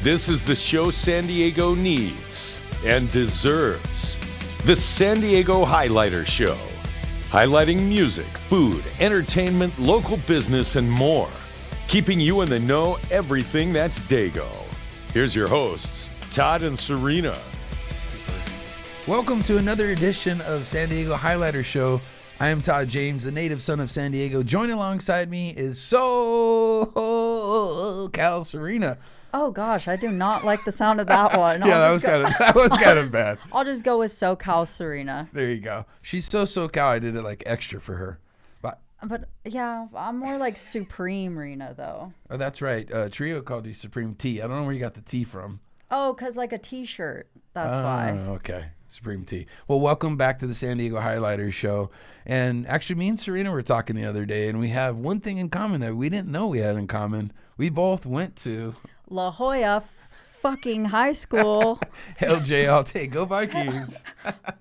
This is the show San Diego needs and deserves. The San Diego Highlighter Show. Highlighting music, food, entertainment, local business, and more. Keeping you in the know everything that's Dago. Here's your hosts, Todd and Serena. Welcome to another edition of San Diego Highlighter Show. I am Todd James, the native son of San Diego. Joining alongside me is Cal Serena. Oh gosh, I do not like the sound of that one. Yeah, that was kind of bad. I'll just go with SoCal Serena. There you go. She's so SoCal. I did it like extra for her. But yeah, I'm more like Supreme Rena though. Oh, that's right. Trio called you Supreme T. I don't know where you got the T from. Oh, cause like a T-shirt. That's why. Okay. Supreme T. Well, welcome back to the San Diego Highlighter Show. And actually, me and Serena were talking the other day, and we have one thing in common that we didn't know we had in common. We both went to La Jolla fucking high school. LJ all day. Go Vikings.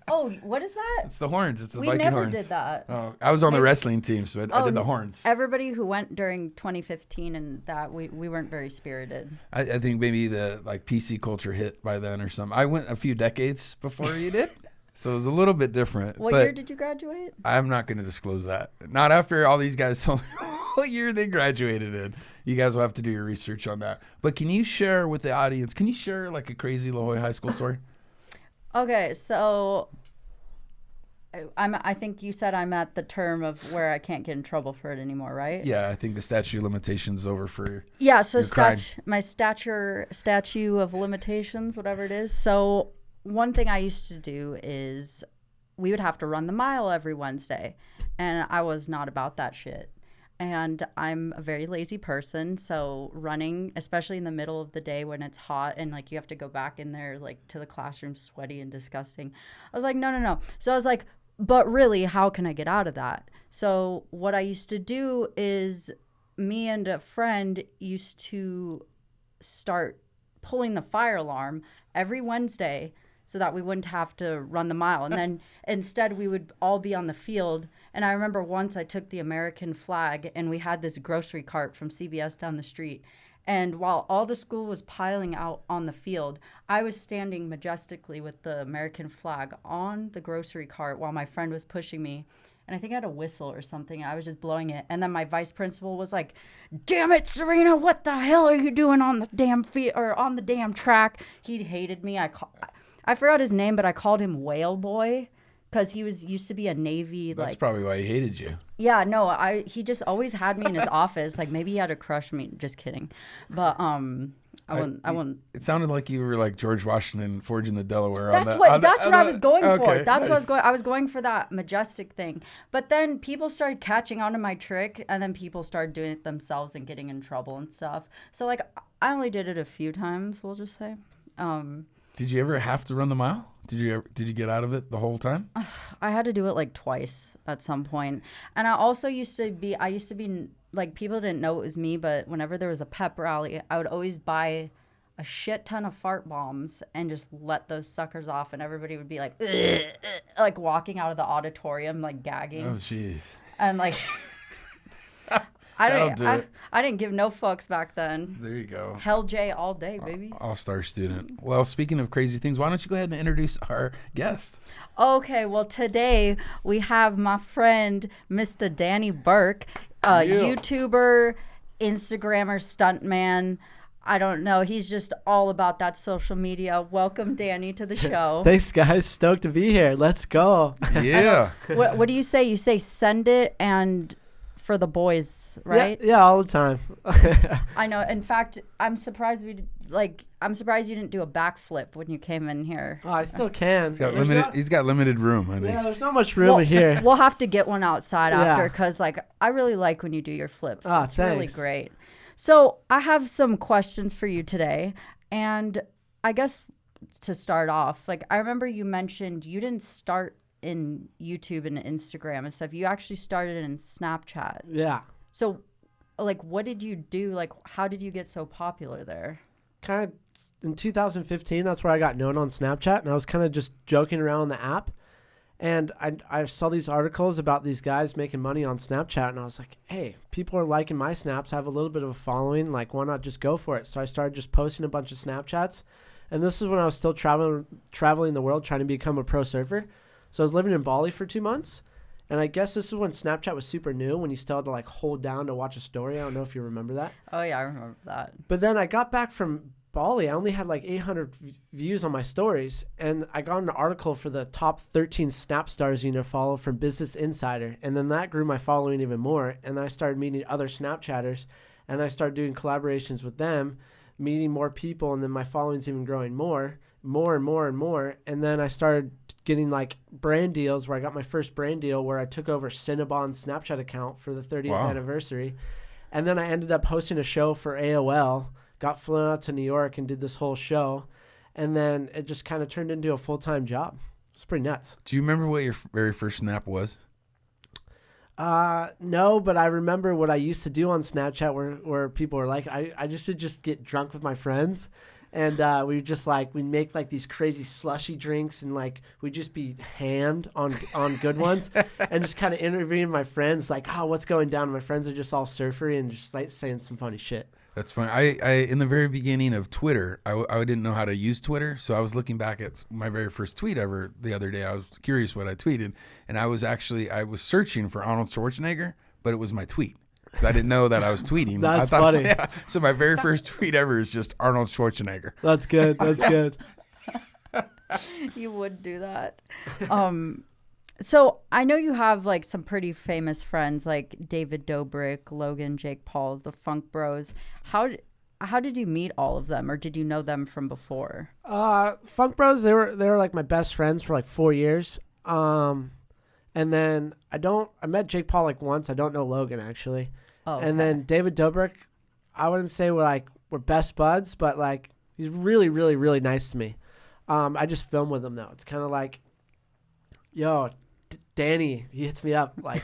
Oh, what is that? It's the horns. It's the We Viking never horns. did that. Oh, I was on the wrestling team, so I did the horns. Everybody who went during 2015 and that, we weren't very spirited. I think maybe the PC culture hit by then or something. I went a few decades before you did, so it was a little bit different. What year did you graduate? I'm not going to disclose that. Not after all these guys told me what year they graduated in. You guys will have to do your research on that. But can you share with the audience, can you share like a crazy La Jolla High School story? Okay, so I think you said I'm at the term of where I can't get in trouble for it anymore, right? Yeah, I think the statute of limitations is over for so my statute of limitations, whatever it is. So one thing I used to do is we would have to run the mile every Wednesday, and I was not about that shit. And I'm a very lazy person, so running, especially in the middle of the day when it's hot and like you have to go back in there like to the classroom sweaty and disgusting. I was like, no. So I was like, but really, how can I get out of that? So what I used to do is me and a friend used to start pulling the fire alarm every Wednesday so that we wouldn't have to run the mile. And then instead we would all be on the field. And I remember once I took the American flag and we had this grocery cart from CVS down the street. And while all the school was piling out on the field, I was standing majestically with the American flag on the grocery cart while my friend was pushing me. And I think I had a whistle or something. I was just blowing it. And then my vice principal was like, "Damn it, Serena, what the hell are you doing on the damn field or on the damn track?" He hated me. I forgot his name, but I called him Whale Boy because he used to be a Navy. That's probably why he hated you. Yeah, no, he just always had me in his office. Like maybe he had a crush on me. Just kidding, but I wouldn't. It sounded like you were like George Washington forging the Delaware. That's what I was going for. That's nice. what I was going for, that majestic thing. But then people started catching on to my trick, and then people started doing it themselves and getting in trouble and stuff. So like I only did it a few times. We'll just say. Did you ever have to run the mile? Did you get out of it the whole time? I had to do it like twice at some point. And I also used to be like, people didn't know it was me, but whenever there was a pep rally, I would always buy a shit ton of fart bombs and just let those suckers off, and everybody would be like, "Ugh," like walking out of the auditorium, like gagging. Oh, jeez. And like, I didn't give no fucks back then. There you go. Hell J all day, baby. All-star student. Well, speaking of crazy things, why don't you go ahead and introduce our guest? Okay, well, today we have my friend, Mr. Danny Berk, YouTuber, Instagrammer, stuntman. I don't know. He's just all about that social media. Welcome, Danny, to the show. Thanks, guys. Stoked to be here. Let's go. Yeah. What do you say? You say send it and for the boys, right? Yeah, all the time. I know. In fact, I'm surprised you didn't do a backflip when you came in here. Oh, I still can. He's got limited room, I think. Yeah, there's not much room in here. We'll have to get one outside after, because I really like when you do your flips. It's really great. So I have some questions for you today, and I guess to start off, I remember you mentioned you didn't start in YouTube and Instagram and stuff. You actually started in Snapchat. Yeah. So, what did you do? How did you get so popular there? Kind of in 2015, that's where I got known on Snapchat, and I was kind of just joking around the app. And I saw these articles about these guys making money on Snapchat, and I was like, hey, people are liking my snaps. I have a little bit of a following. Like, why not just go for it? So I started just posting a bunch of Snapchats. And this is when I was still traveling the world trying to become a pro surfer. So I was living in Bali for 2 months. And I guess this is when Snapchat was super new, when you still had to like hold down to watch a story. I don't know if you remember that. Oh, yeah, I remember that. But then I got back from Bali. I only had like 800 views on my stories. And I got an article for the top 13 Snap stars you need to follow from Business Insider. And then that grew my following even more. And then I started meeting other Snapchatters. And I started doing collaborations with them, meeting more people. And then my following's even growing more and more. And then I started getting like brand deals where I got my first brand deal where I took over Cinnabon's Snapchat account for the 30th anniversary. And then I ended up hosting a show for AOL, got flown out to New York and did this whole show. And then it just kind of turned into a full-time job. It's pretty nuts. Do you remember what your very first snap was? No, but I remember what I used to do on Snapchat where people were like, I used to just get drunk with my friends. And we just like, we'd make like these crazy slushy drinks and like we'd just be hammed on good ones and just kind of interviewing my friends like, oh, what's going down? And my friends are just all surfery and just like saying some funny shit. That's fine. I in the very beginning of Twitter, I didn't know how to use Twitter. So I was looking back at my very first tweet ever the other day. I was curious what I tweeted. And I was searching for Arnold Schwarzenegger, but it was my tweet. Because I didn't know that I was tweeting. That's funny. Yeah. So my very first tweet ever is just Arnold Schwarzenegger. That's good. That's good. You would do that. So I know you have like some pretty famous friends like David Dobrik, Logan, Jake Paul, the Funk Bros. How did you meet all of them, or did you know them from before? Funk Bros, they were like my best friends for like 4 years. And then I met Jake Paul like once. I don't know Logan actually. Oh, and then David Dobrik, I wouldn't say we're best buds, but like he's really, really, really nice to me. I just film with him though. It's kind of like, yo, Danny, he hits me up like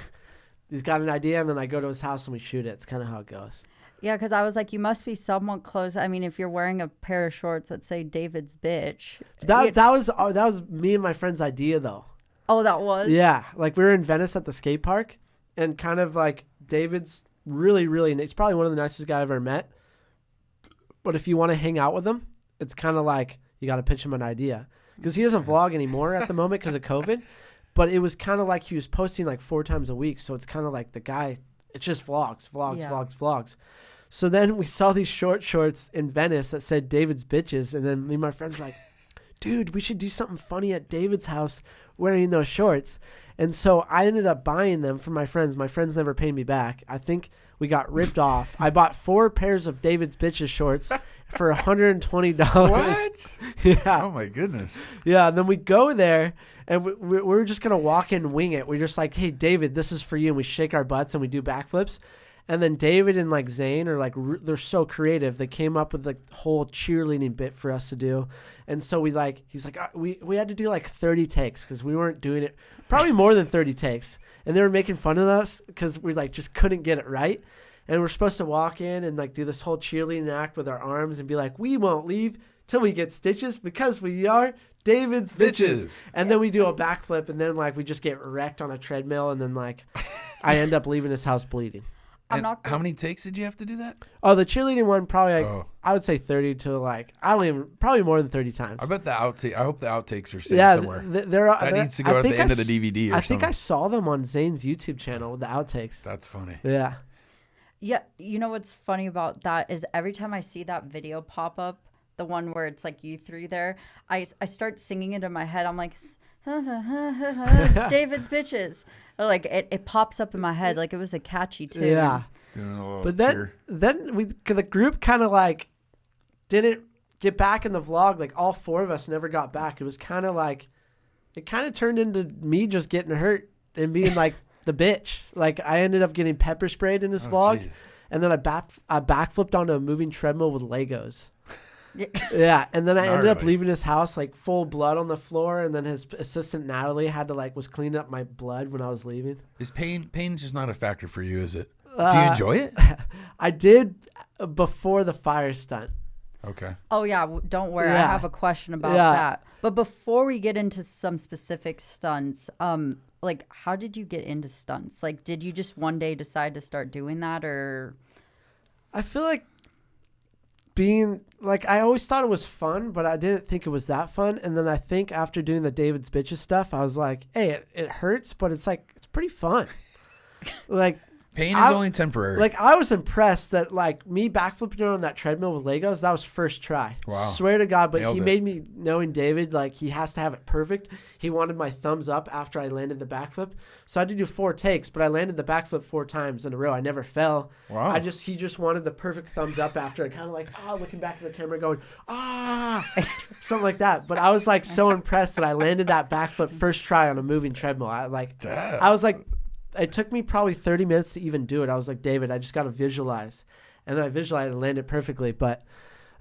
he's got an idea, and then I go to his house and we shoot it. It's kind of how it goes. Yeah, because I was like, you must be somewhat close. I mean, if you're wearing a pair of shorts that say David's bitch. That was me and my friend's idea though. Oh, that was? Yeah, like we were in Venice at the skate park, and kind of like David's really, really, he's probably one of the nicest guys I've ever met. But if you want to hang out with him, it's kind of like you got to pitch him an idea. Because he doesn't vlog anymore at the moment because of COVID. But it was kind of like he was posting like 4 times a week. So it's kind of like the guy, it's just vlogs. So then we saw these shorts in Venice that said David's bitches. And then me and my friends were like, dude, we should do something funny at David's house wearing those shorts. And so I ended up buying them for my friends. My friends never paid me back. I think we got ripped off. I bought 4 pairs of David's bitches shorts for $120. What? Yeah. Oh my goodness. Yeah. And then we go there and we were just going to walk in and wing it. We're just like, hey, David, this is for you. And we shake our butts and we do backflips. And then David and like Zane are like, they're so creative. They came up with the whole cheerleading bit for us to do. And so he's like, we had to do like 30 takes because we weren't doing it, probably more than 30 takes. And they were making fun of us because we like just couldn't get it right. And we're supposed to walk in and like do this whole cheerleading act with our arms and be like, we won't leave till we get stitches because we are David's bitches. And then we do a backflip and then like we just get wrecked on a treadmill. And then like I end up leaving his house bleeding. How many takes did you have to do that? Oh, the cheerleading one probably I would say 30 to like probably more than 30 times. I bet the outtake. I hope the outtakes are saved somewhere. That needs to go at the end of the DVD. I think I saw them on Zane's YouTube channel with the outtakes. That's funny. Yeah. Yeah, you know what's funny about that is every time I see that video pop up, the one where it's like you 3 there, I start singing it in my head. I'm like, David's bitches. Or like it pops up in my head like it was a catchy tune. Yeah. But then the group kind of like didn't get back in the vlog. Like all 4 of us never got back. It was kind of like it kind of turned into me just getting hurt and being like the bitch. Like I ended up getting pepper sprayed in this vlog, geez. And then I backflipped onto a moving treadmill with Legos. Yeah, and then I ended up leaving his house like full blood on the floor, and then his assistant Natalie had to was cleaning up my blood when I was leaving. Is pain's just not a factor for you, is it? Do you enjoy it? I did before the fire stunt. Okay. Oh yeah, don't worry. I Yeah. have a question about Yeah. that. But before we get into some specific stunts, like how did you get into stunts? Like did you just one day decide to start doing that or I feel like being like I always thought it was fun, but I didn't think it was that fun. And then I think after doing the David's Bitches stuff, I was like, hey, it hurts, but it's like it's pretty fun. Like Pain is only temporary. Like I was impressed that like me backflipping around on that treadmill with Legos, that was first try. Wow. Swear to God, but Nailed he it. made me, knowing David, like he has to have it perfect. He wanted my thumbs up after I landed the backflip. So I had to do 4 takes, but I landed the backflip 4 times in a row. I never fell. Wow. He just wanted the perfect thumbs up after I kind of like, looking back at the camera going, something like that. But I was like so impressed that I landed that backflip first try on a moving treadmill. I was like, it took me probably 30 minutes to even do it. I was like, David, I just got to visualize. And then I visualized and landed perfectly. But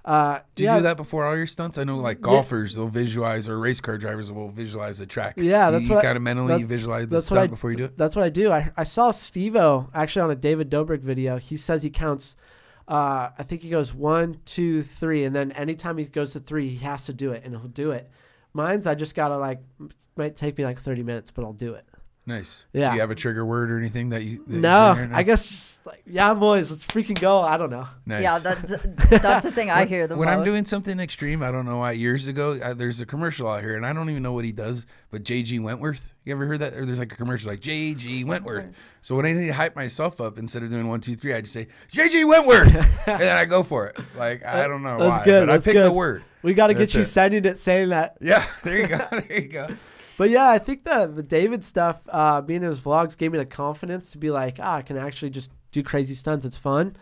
do you do that before all your stunts? I know like golfers, they'll visualize, or race car drivers will visualize the track. Yeah, that's you what kind of mentally visualize the that's what stunt before you do it? That's what I do. I saw Steve-O actually on a David Dobrik video. He says he counts, I think he goes 1, 2, 3. And then anytime he goes to 3, he has to do it. And he'll do it. Mine's, I just got to like, might take me like 30 minutes, but I'll do it. Nice. Yeah. Do you have a trigger word or anything that you? No, I guess just like, yeah, boys, let's freaking go. I don't know. Nice. yeah, that's the thing I hear the when most. I'm doing something extreme, I don't know why. Years ago, there's a commercial out here, and I don't even know what he does. But J.G. Wentworth, you ever heard that? Or there's like a commercial like J.G. Wentworth. So when I need to hype myself up, instead of doing 1, 2, 3, I just say J.G. Wentworth, and then I go for it. Like I don't know That's why, good, but that's I pick good. the word. We got to get That's you it. sending it saying that. Yeah, there you go. There you go. But yeah, I think the David stuff, being in his vlogs, gave me the confidence to be like, I can actually just do crazy stunts. It's fun.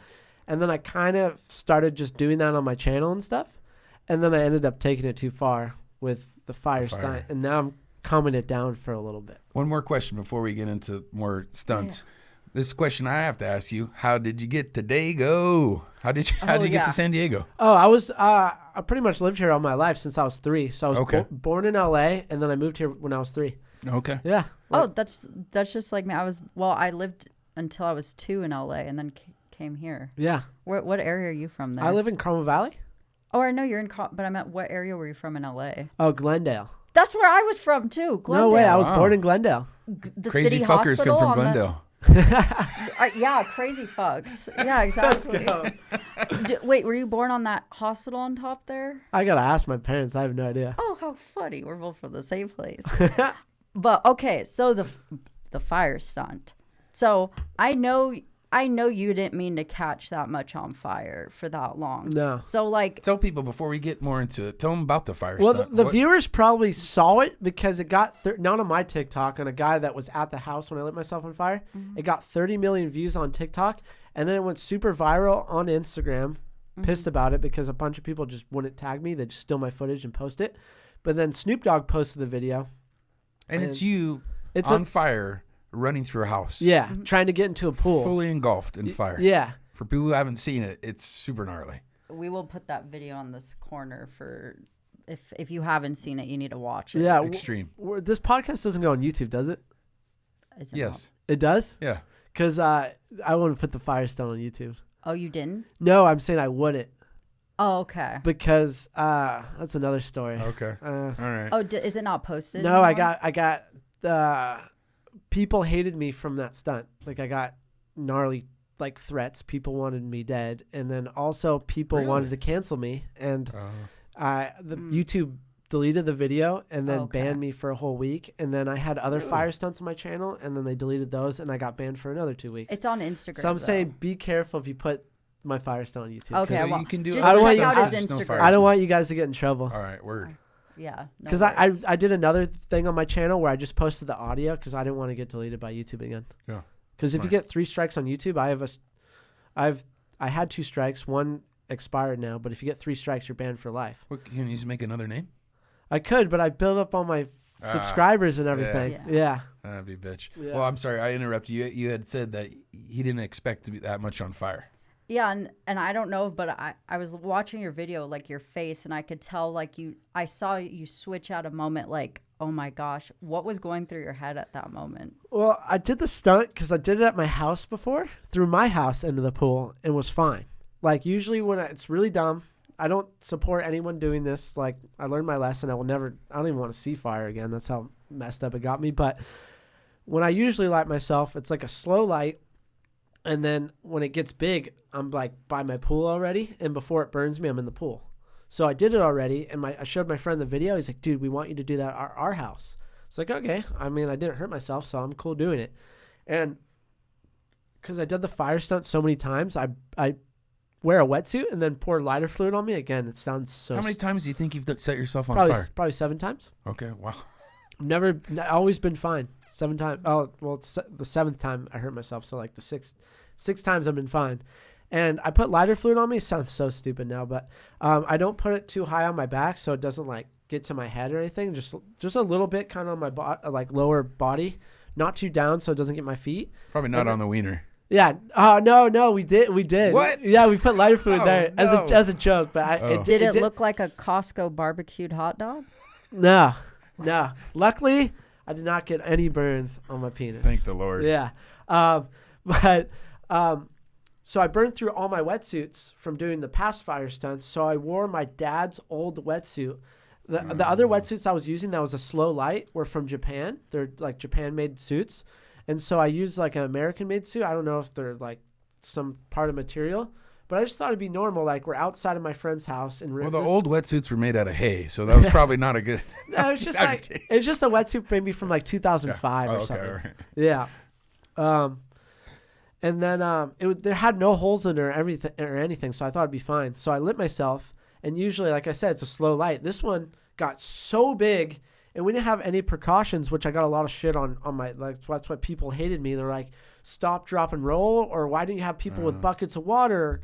And then I kind of started just doing that on my channel and stuff. And then I ended up taking it too far with the fire stunt. And now I'm calming it down for a little bit. One more question before we get into more stunts. This question I have to ask you: how did you get to Dago? How did you get to San Diego? Oh, I pretty much lived here all my life since I was 3. So I was born in LA, and then I moved here when I was 3. Okay. Yeah. Oh, that's just like me. I lived until I was 2 in LA and then came here. Yeah. What area are you from there? I live in Carmel Valley. Oh, I know you're in, but I meant what area were you from in LA? Oh, Glendale. That's where I was from too. Glendale. No way. I was born in Glendale. The Crazy city fuckers hospital come from on Glendale. Yeah, crazy fucks. Yeah, exactly. Wait, were you born on that hospital on top there? I got to ask my parents. I have no idea. Oh, how funny. We're both from the same place. But okay, so the fire stunt. So I know you didn't mean to catch that much on fire for that long. No. So like, Tell people before we get more into it. Tell them about the fire Well, stunt. the viewers probably saw it because it got not on my TikTok, on a guy that was at the house when I lit myself on fire. It got 30 million views on TikTok, and then it went super viral on Instagram. Pissed about it because a bunch of people just wouldn't tag me. They'd steal my footage and post it. But then Snoop Dogg posted the video. and it's you It's on fire running through a house. Yeah, trying to get into a pool. Fully engulfed in fire. Yeah. For people who haven't seen it, it's super gnarly. we will put that video on this corner for if you haven't seen it, you need to watch it. Yeah. Extreme. This podcast doesn't go on YouTube, does it? Is it Yes. not? It does? Yeah. Because I want to put the fire stunt on YouTube. Oh, you didn't? No, I'm saying I wouldn't. Oh, okay. Because that's another story. Okay. All right. Oh, is it not posted? No, anymore? I got people hated me from that stunt. Like I got gnarly like threats. People wanted me dead, and then also people wanted to cancel me. And YouTube deleted the video and then banned me for a whole week. And then I had other fire stunts on my channel, and then they deleted those, and I got banned for another 2 weeks. It's on Instagram. So I'm though. saying be careful if you put my fire stunt on YouTube. Okay, So well, you can do just other check stunts, out his just no Instagram. fire I don't stunts. want you guys to get in trouble. All right. Word. Yeah. Because I did another thing on my channel where I just posted the audio because I didn't want to get deleted by YouTube again. Yeah. Because if you Smart. get 3 strikes on YouTube, I had 2 strikes. 1 expired now, but if you get 3 strikes, you're banned for life. What, can you just make another name? I could, but I built up all my subscribers and everything. Yeah. That'd be bitch. Yeah. Well, I'm sorry. I interrupted you. You had said that he didn't expect to be that much on fire. Yeah, and I don't know, but I was watching your video, like your face, and I could tell, like I saw you switch out a moment, like, oh my gosh, what was going through your head at that moment? Well, I did the stunt because I did it at my house before, through my house into the pool, and was fine. Like usually when it's really dumb, I don't support anyone doing this. Like, I learned my lesson. I don't even want to see fire again. That's how messed up it got me. But when I usually light myself, it's like a slow light. And then when it gets big, I'm like by my pool already. And before it burns me, I'm in the pool. So I did it already. And I showed my friend the video. He's like, dude, we want you to do that at our house. It's like, okay. I mean, I didn't hurt myself, so I'm cool doing it. And because I did the fire stunt so many times, I wear a wetsuit and then pour lighter fluid on me. Again, it sounds so... How many times do you think you've set yourself on probably, fire? Probably 7 times. Okay, wow. Always been fine. 7 times. Oh, well, it's the 7th time I hurt myself. So like the six times I've been fine. And I put lighter fluid on me. It sounds so stupid now, but I don't put it too high on my back so it doesn't like get to my head or anything. Just a little bit kind of on my like lower body, not too down so it doesn't get my feet. Probably not on the wiener. Yeah. No, we did. What? Yeah, we put lighter fluid there no. as a joke, but Did it look like a Costco barbecued hot dog? No. Luckily, I did not get any burns on my penis. Thank the Lord. Yeah. So I burned through all my wetsuits from doing the past fire stunts. So I wore my dad's old wetsuit. The other wetsuits I was using that was a slow light were from Japan. They're like Japan-made suits. And so I used like an American-made suit. I don't know if they're like some part of material, but I just thought it'd be normal. Like we're outside of my friend's house. Well, the old wetsuits were made out of hay, so that was probably not a good... No, it's just it's just a wetsuit maybe from like 2005 or something. Right. Yeah. And then there had no holes in it or anything, so I thought it'd be fine. So I lit myself, and usually, like I said, it's a slow light. This one got so big, and we didn't have any precautions, which I got a lot of shit on my, like, that's why people hated me. They're like, stop, drop, and roll, or why didn't you have people with buckets of water?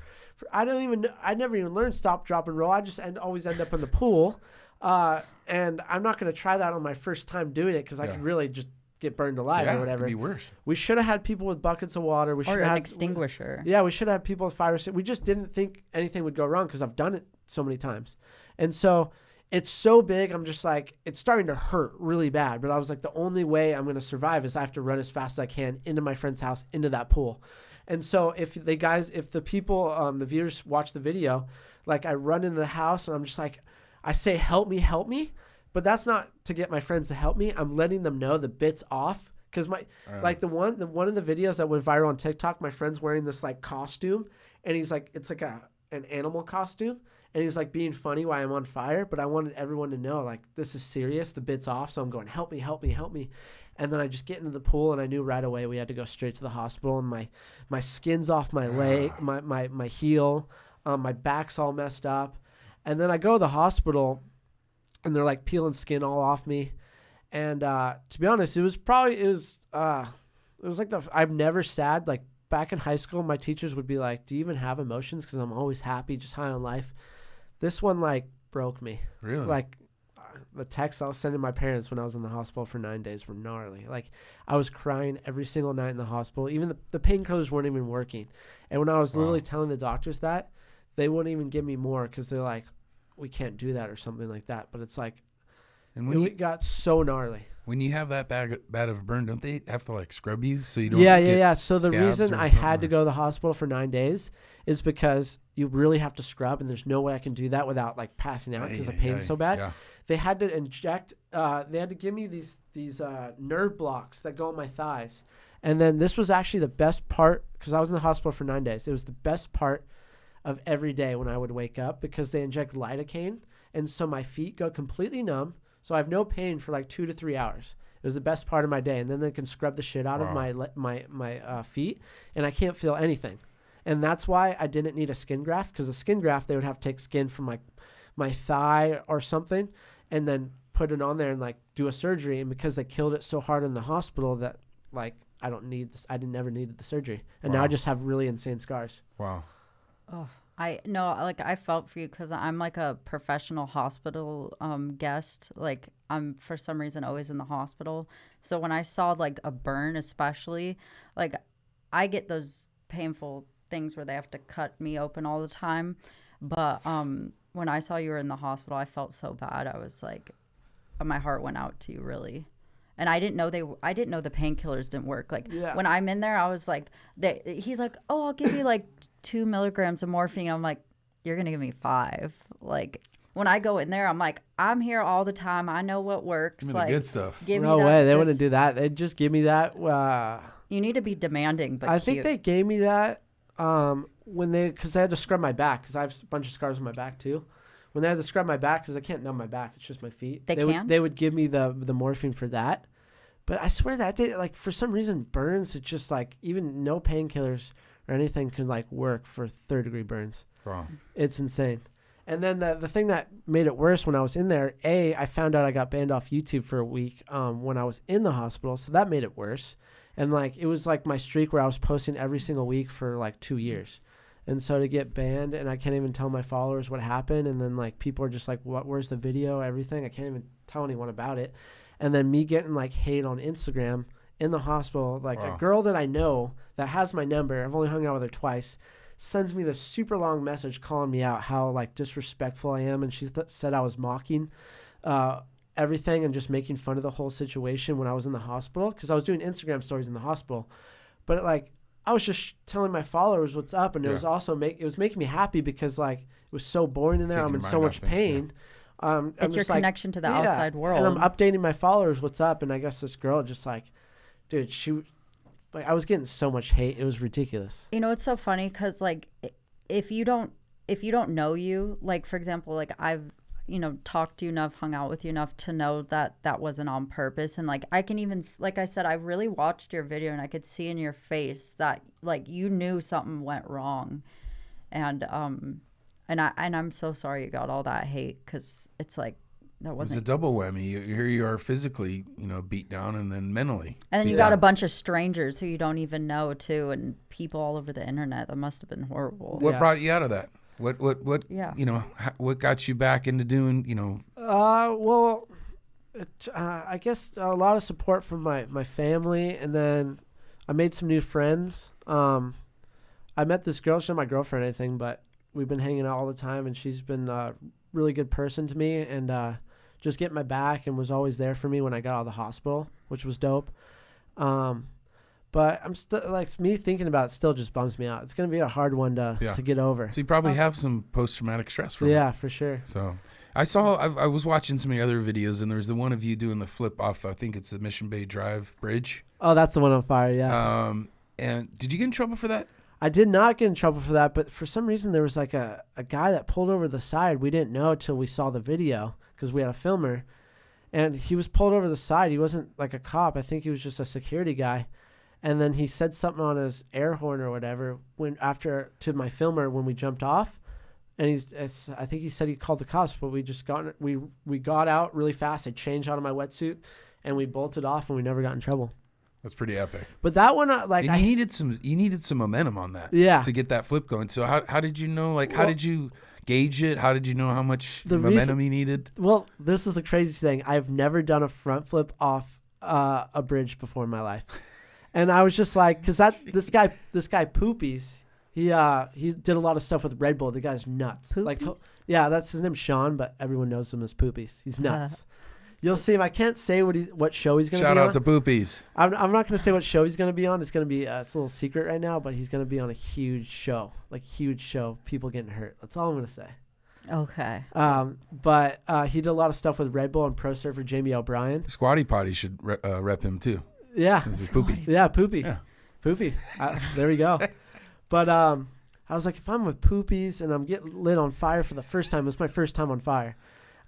I never even learned stop, drop, and roll. I just always end up in the pool. And I'm not going to try that on my first time doing it because I could really just get burned alive or whatever. It could be worse. We should have had people with buckets of water. We should have an had extinguisher. We should have had people with fire. We just didn't think anything would go wrong because I've done it so many times. And so it's so big. I'm just like, it's starting to hurt really bad. But I was like, the only way I'm going to survive is I have to run as fast as I can into my friend's house, into that pool. And so if the people, the viewers watch the video, like I run into the house and I'm just like, I say, help me. But that's not to get my friends to help me. I'm letting them know the bit's off. Because like the one of the videos that went viral on TikTok, my friend's wearing this like costume, and he's like, it's like an animal costume, and he's like being funny while I'm on fire. But I wanted everyone to know like this is serious. The bit's off. So I'm going, help me. And then I just get into the pool, and I knew right away we had to go straight to the hospital. And my skin's off my leg, my heel, my back's all messed up. And then I go to the hospital, and they're like peeling skin all off me. And to be honest, it was like I'm never sad. Like back in high school, my teachers would be like, do you even have emotions? Because I'm always happy, just high on life. This one like broke me. Really? Like the texts I was sending my parents when I was in the hospital for 9 days were gnarly. Like I was crying every single night in the hospital. Even the painkillers weren't even working. And when I was literally telling the doctors that, they wouldn't even give me more because they're like, we can't do that or something like that. But it's like, and when it got so gnarly. When you have that bad of a burn, don't they have to like scrub you so you don't? Yeah. So the reason I had to go to the hospital for 9 days is because you really have to scrub, and there's no way I can do that without like passing out because the pain is so bad. Yeah. They had to inject. They had to give me these nerve blocks that go on my thighs, and then this was actually the best part because I was in the hospital for 9 days. It was the best part of every day when I would wake up because they inject lidocaine, and so my feet go completely numb. So I have no pain for like 2 to 3 hours. It was the best part of my day. And then they can scrub the shit out of my feet, and I can't feel anything. And that's why I didn't need a skin graft, because a skin graft, they would have to take skin from my thigh or something and then put it on there and like do a surgery. And because they killed it so hard in the hospital that like I don't need this. I never needed the surgery. And now I just have really insane scars. Wow. Oh. I felt for you because I'm like a professional hospital guest. Like I'm for some reason always in the hospital. So when I saw like a burn, especially, like I get those painful things where they have to cut me open all the time. But when I saw you were in the hospital, I felt so bad. I was like, my heart went out to you, really. And I didn't know the painkillers didn't work. Like when I'm in there, I was like, he's like, oh, I'll give you like 2 milligrams of morphine. I'm like, you're going to give me 5. Like, when I go in there, I'm like, I'm here all the time. I know what works. Give me like, the good stuff. Give me No that, way. They wouldn't do that. They'd just give me that. You need to be demanding, but I cute. think they gave me that because they had to scrub my back because I have a bunch of scars on my back too. When they had to scrub my back because I can't numb my back, it's just my feet. They would give me the morphine for that. But I swear that day, like for some reason, burns. It's just like even no painkillers or anything can like work for 3rd-degree burns. Wrong. It's insane. And then the thing that made it worse when I was in there, I found out I got banned off YouTube for a week when I was in the hospital, so that made it worse. And like it was like my streak where I was posting every single week for like 2 years. And so to get banned, and I can't even tell my followers what happened, and then like people are just like, "What? Where's the video? Everything." I can't even tell anyone about it. And then me getting like hate on Instagram in the hospital, like a girl that I know that has my number, I've only hung out with her twice, sends me this super long message calling me out how like disrespectful I am, and she said I was mocking everything and just making fun of the whole situation when I was in the hospital because I was doing Instagram stories in the hospital. But like I was just telling my followers what's up, and it was also it was making me happy because like it was so boring in there. I'm in so much pain. It's your connection to the outside world. And I'm updating my followers what's up, and I guess this girl just like, dude, like I was getting so much hate. It was ridiculous. You know, it's so funny because like if you don't know you, like for example, like I've talked to you enough, hung out with you enough to know that that wasn't on purpose. And like I can even, like I said, I really watched your video and I could see in your face that like you knew something went wrong. And I'm so sorry you got all that hate because it's like that wasn't. It's a double whammy. Here you are physically, beat down, and then mentally. And then you got a bunch of strangers who you don't even know too, and people all over the internet. That must have been horrible. What brought you out of that? What what got you back into doing, Well, I guess a lot of support from my family, and then I made some new friends. I met this girl. She's not my girlfriend or anything, but we've been hanging out all the time, and she's been a really good person to me, and just getting my back, and was always there for me when I got out of the hospital, which was dope. But I'm still like me thinking about it still just bums me out. It's gonna be a hard one to get over. So you probably have some post-traumatic stress from it. Yeah, for sure. So I was watching some of your other videos, and there's the one of you doing the flip off. I think it's the Mission Bay Drive bridge. Oh, that's the one on fire. Yeah. And did you get in trouble for that? I did not get in trouble for that, but for some reason there was like a guy that pulled over the side. We didn't know till we saw the video because we had a filmer, and he was pulled over the side. He wasn't like a cop. I think he was just a security guy. And then he said something on his air horn or whatever to my filmer when we jumped off, and I think he said he called the cops, but we just got out really fast. I changed out of my wetsuit, and we bolted off, and we never got in trouble. That's pretty epic. But that one, you needed some momentum on that, to get that flip going. So how did you know? Like, how did you gauge it? How did you know how much momentum you needed? Well, this is the crazy thing. I've never done a front flip off a bridge before in my life. And I was just like, because this guy Poopies, he did a lot of stuff with Red Bull. The guy's nuts. Poopies? Like, yeah, that's his name, Sean, but everyone knows him as Poopies. He's nuts. You'll see him. I can't say what show he's going to be on. Shout out to Poopies. I'm not going to say what show he's going to be on. It's going to be it's a little secret right now, but he's going to be on a huge show, people getting hurt. That's all I'm going to say. Okay. But he did a lot of stuff with Red Bull and pro surfer Jamie O'Brien. Squatty Potty should rep him too. Yeah. Poopy. Yeah, Poopy. Yeah. Poopy. There we go. But I was like, if I'm with Poopies and I'm getting lit on fire for the first time, it's my first time on fire.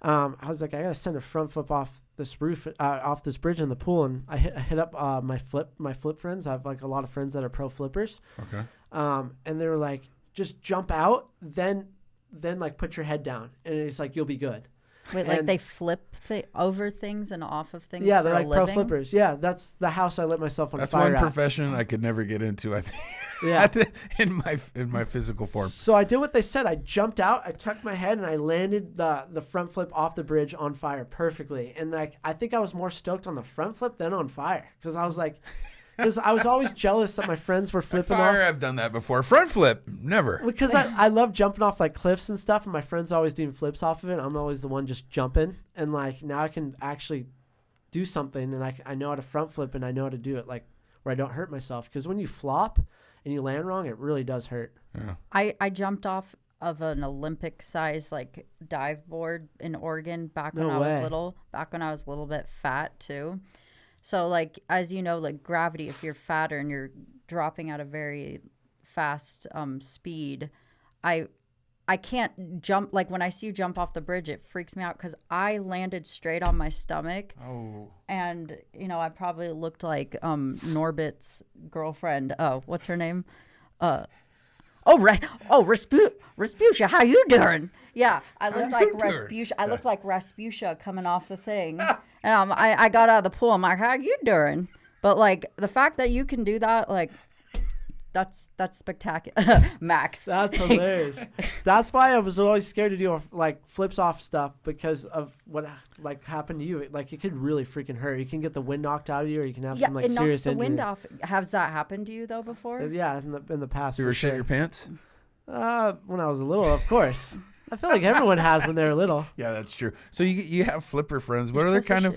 I was like, I gotta send a front flip off this roof, off this bridge in the pool, and I hit up my flip friends. I have like a lot of friends that are pro flippers. Okay. And they were like, just jump out, then like put your head down, and it's like you'll be good. Wait, like they flip over things and off of things? Yeah, for they're like a pro living? flippers. Yeah, that's the house I lit myself on That's fire one at. profession I could never get into, I think. Yeah. in my physical form. So I did what they said. I jumped out, I tucked my head, and I landed the front flip off the bridge on fire perfectly. And like I think I was more stoked on the front flip than on fire because I was like, because I was always jealous that my friends were flipping Fire, off. I've done that before. Front flip, never. Because I love jumping off like cliffs and stuff, and my friends always doing flips off of it. I'm always the one just jumping, and like now I can actually do something, and I know how to front flip, and I know how to do it like where I don't hurt myself. Because when you flop and you land wrong, it really does hurt. Yeah. I jumped off of an Olympic size like dive board in Oregon back when No I was way. little. Back when I was a little bit fat too. So like as you know, like gravity, if you're fatter and you're dropping at a very fast speed, I can't jump. Like when I see you jump off the bridge, it freaks me out because I landed straight on my stomach. Oh. And, you know, I probably looked like Norbit's girlfriend. Oh, what's her name? Rasputia, how you doing? Yeah, I looked like Rasputia. I looked like Rasputia coming off the thing. And I got out of the pool. I'm like, how you doing? But, like, the fact that you can do that, like, that's spectacular. Max. That's hilarious. That's why I was always scared to do like flips off stuff because of what like happened to you. Like it could really freaking hurt. You can get the wind knocked out of you, or you can have some like it knocks serious the injury. wind off. Has that happened to you though before? Yeah, in the past. You for ever shit sure. your pants? When I was little, of course. I feel like everyone has when they're little. Yeah, that's true. So you have flipper friends. What other kind of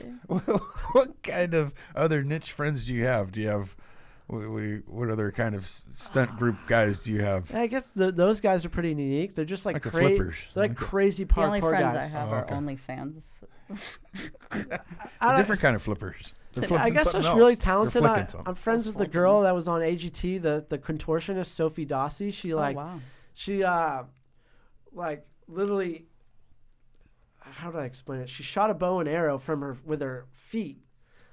what kind of other niche friends do you have? Do you have what other kind of stunt group guys do you have? I guess those guys are pretty unique. They're just like the flippers. They're like crazy The only parkour friends guys. I have Oh, are okay. OnlyFans. A different kind of flippers. They're flipping I guess something they're else. really They're talented. flicking something. I'm friends with the girl that was on AGT, the contortionist Sophie Dossie. She like oh wow. she like literally, how do I explain it? She shot a bow and arrow from her with her feet.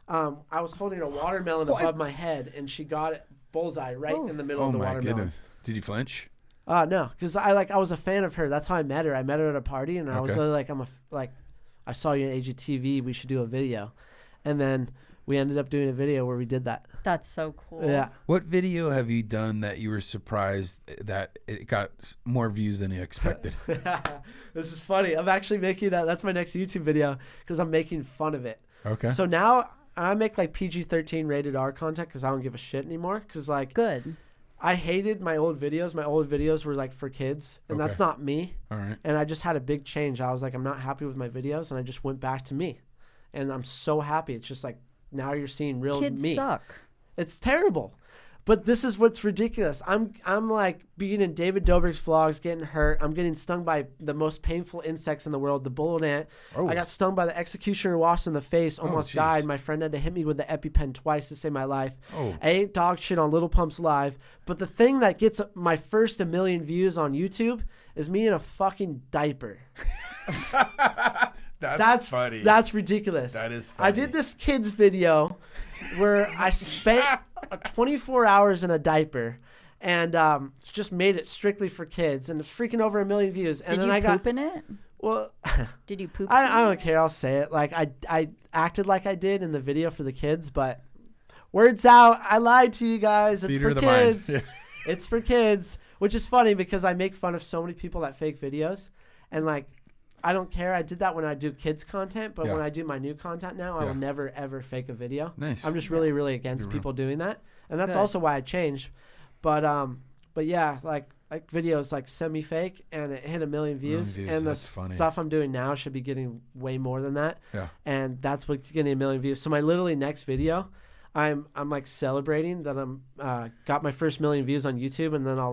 I was holding a watermelon above my head, and she got it bullseye right in the middle Oh of the my watermelon. goodness! Did you flinch? No, because I was a fan of her. That's how I met her. I met her at a party, and I was Okay. really like, I saw you on AGTV. We should do a video, and then we ended up doing a video where we did that. That's so cool. Yeah. What video have you done that you were surprised that it got more views than you expected? This is funny. I'm actually making that's my next YouTube video because I'm making fun of it. Okay. So now I make like PG-13 rated R content because I don't give a shit anymore. Because like Good. I hated my old videos. My old videos were like for kids, and that's Okay. not me. All right. And I just had a big change. I was like, I'm not happy with my videos, and I just went back to me. And I'm so happy. It's just like now you're seeing real Kids me. suck. It's terrible. But this is what's ridiculous. I'm like being in David Dobrik's vlogs, getting hurt. I'm getting stung by the most painful insects in the world, the bullet ant. Oh. I got stung by the executioner wasp in the face, almost jeez. died. My friend had to hit me with the EpiPen twice to save my life. Oh. I ate dog shit on Little Pumps Live. But the thing that gets my first 1 million views on YouTube is me in a fucking diaper. That's funny. That's ridiculous. That is I funny. did this kids video where I spent 24 hours in a diaper and just made it strictly for kids, and it's freaking over 1 million views. And Did then you I got poop in it? well. Did you poop? I don't care. I'll say it. Like I acted like I did in the video for the kids, but words out. I lied to you guys. It's Theater for of the mind. kids. Yeah. It's for kids, which is funny because I make fun of so many people that fake videos, and like I don't care. I did that when I do kids content, but Yeah. when I do my new content now, I Yeah. will never ever fake a video. Nice. I'm just really really against You're people doing that, and that's Good. also why I changed. But yeah, like videos like semi fake, and it hit 1 million views, views, and the that's funny. stuff I'm doing now should be getting way more than that. Yeah. And that's what's getting 1 million views. So my literally next video, I'm like celebrating that I'm got my first 1 million views on YouTube, and then I'll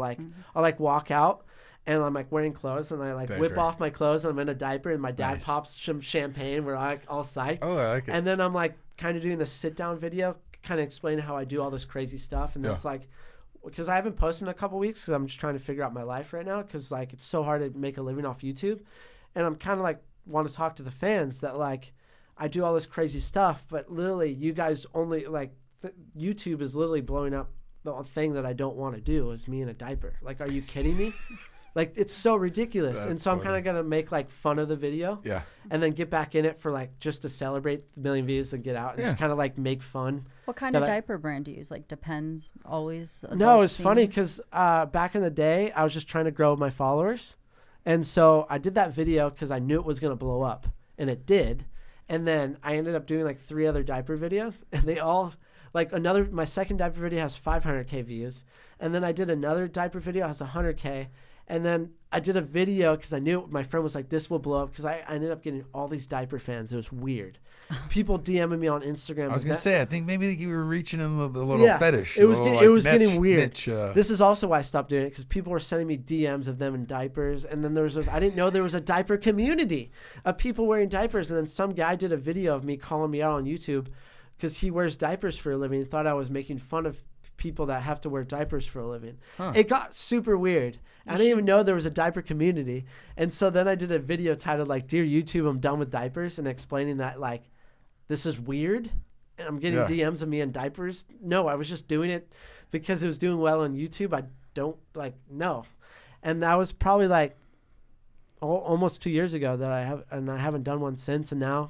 walk out, and I'm like wearing clothes, and I like whip Diaper. off my clothes, and I'm in a diaper, and my dad Nice. pops some champagne. We're like all psyched. Oh, I like it. And then I'm like kind of doing the sit down video, kind of explaining how I do all this crazy stuff, and Yeah. that's like. Because I haven't posted in a couple weeks because I'm just trying to figure out my life right now because like it's so hard to make a living off YouTube, and I'm kind of like want to talk to the fans that like I do all this crazy stuff, but literally you guys only like YouTube is literally blowing up the thing that I don't want to do is me in a diaper. Like, are you kidding me? Like it's so ridiculous. That's and so I'm kind funny. of gonna make like fun of the video, Yeah. and then get back in it for like just to celebrate the 1 million views and get out and Yeah. just kind of like make fun. What kind that of I- diaper brand do you use? Like Depends, always. No, adult, it's funny teen? because back in the day, I was just trying to grow my followers. And so I did that video because I knew it was going to blow up. And it did. And then I ended up doing like 3 other diaper videos. And they all, like my second diaper video has 500K views. And then I did another diaper video, has 100K. And then I did a video because I knew my friend was like, this will blow up, because I ended up getting all these diaper fans. It was weird. People DMing me on Instagram. I was going to say, I think maybe you were reaching in the little fetish. It was, little, it was getting weird. Niche, this is also why I stopped doing it, because people were sending me DMs of them in diapers. And then I didn't know there was a diaper community of people wearing diapers. And then some guy did a video of me calling me out on YouTube because he wears diapers for a living and thought I was making fun of people that have to wear diapers for a living. It got super weird. I didn't even know there was a diaper community. And so then I did a video titled like, Dear YouTube, I'm done with diapers, and explaining that like, this is weird and I'm getting DMs of me in diapers. No, I was just doing it because it was doing well on YouTube. I don't no. And that was probably like almost 2 years ago that I haven't done one since. And now